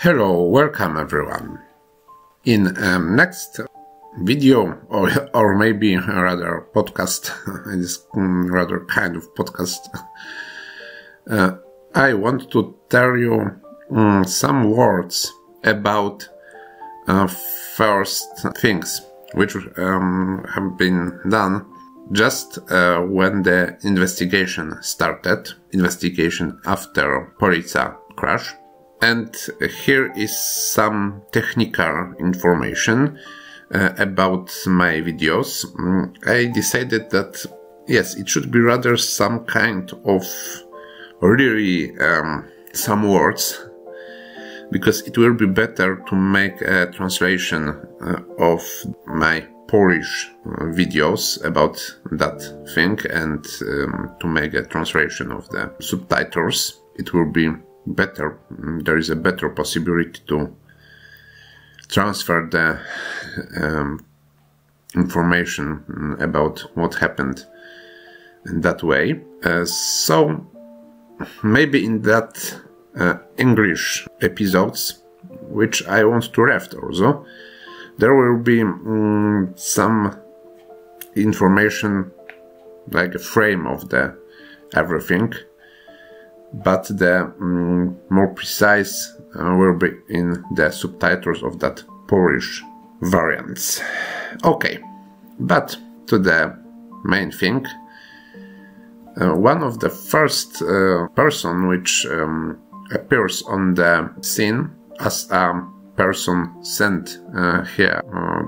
Hello, welcome everyone. In next video, or maybe rather podcast, it's rather kind of podcast, I want to tell you some words about first things which have been done just when the investigation started, investigation after Polica crash. And here is some technical information about my videos. I decided that, yes, it should be rather some kind of really some words, because it will be better to make a translation of my Polish videos about that thing and to make a translation of the subtitles. It will be better. There is a better possibility to transfer the information about what happened in that way. So maybe in that English episodes, which I want to left also, there will be some information like a frame of the everything, but the more precise will be in the subtitles of that Polish variants. Okay, but to the main thing. One of the first person which appears on the scene as a person sent here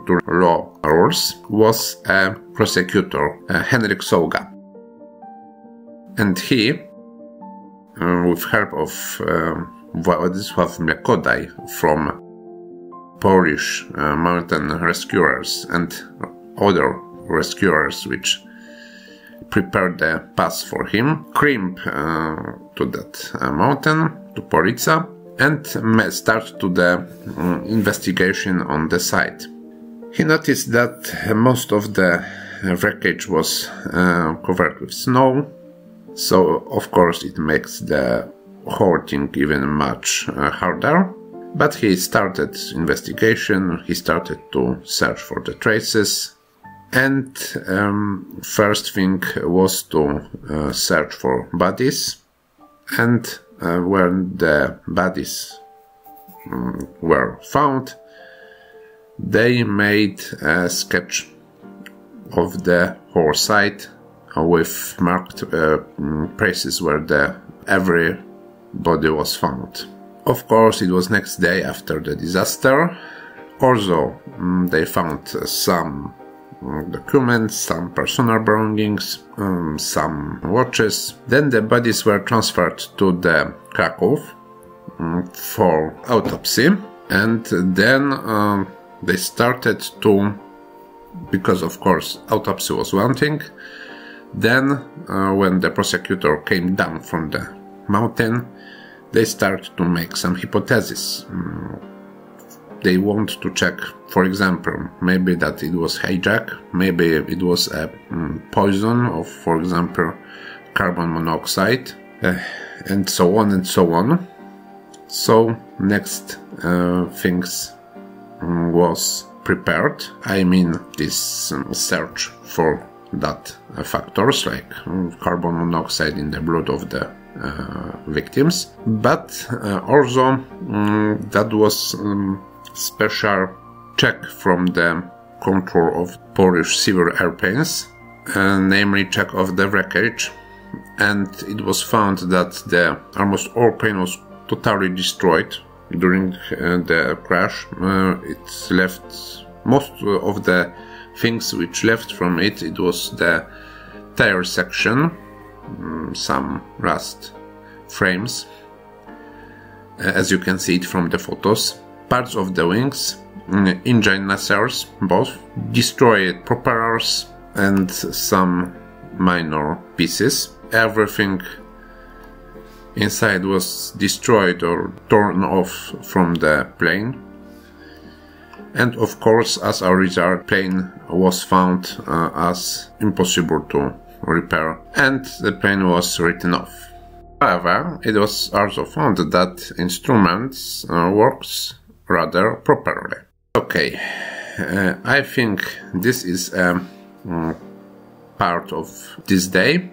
to law rules was a prosecutor, Henryk Sołga. And he, with help of Władysław Mlekodaj from Polish mountain rescuers and other rescuers which prepared the path for him, climbed to that mountain, to Polica, and start to the investigation on the site. He noticed that most of the wreckage was covered with snow, so of course it makes the whole thing even much harder. But he started investigation, he started to search for the traces, and first thing was to search for bodies. And when the bodies were found, they made a sketch of the whole site with marked places where every body was found. Of course, it was next day after the disaster. Also, they found some documents, some personal belongings, some watches. Then the bodies were transferred to the Kraków for autopsy, and then they started to, because of course autopsy was one thing, then when the prosecutor came down from the mountain, they started to make some hypotheses. They want to check, for example, maybe that it was hijack, maybe it was a poison of, for example, carbon monoxide, and so on and so on. So next things was prepared. I mean this search for that factors like carbon monoxide in the blood of the victims, but also that was special check from the control of Polish civil airplanes, namely check of the wreckage, and it was found that almost all plane was totally destroyed during the crash. It left most of the things which left from it. It was the tail section, some rust frames, as you can see it from the photos. Parts of the wings, engine nacelles, both, destroyed propellers, and some minor pieces. Everything inside was destroyed or torn off from the plane. And of course, as a result, plane was found as impossible to repair, and the plane was written off. However, it was also found that instruments works rather properly. Okay, I think this is a part of this day,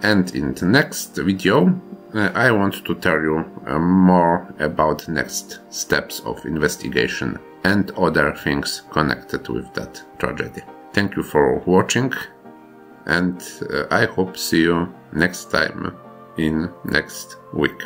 and in the next video I want to tell you more about next steps of investigation and other things connected with that tragedy. Thank you for watching, and I hope see you next time in next week.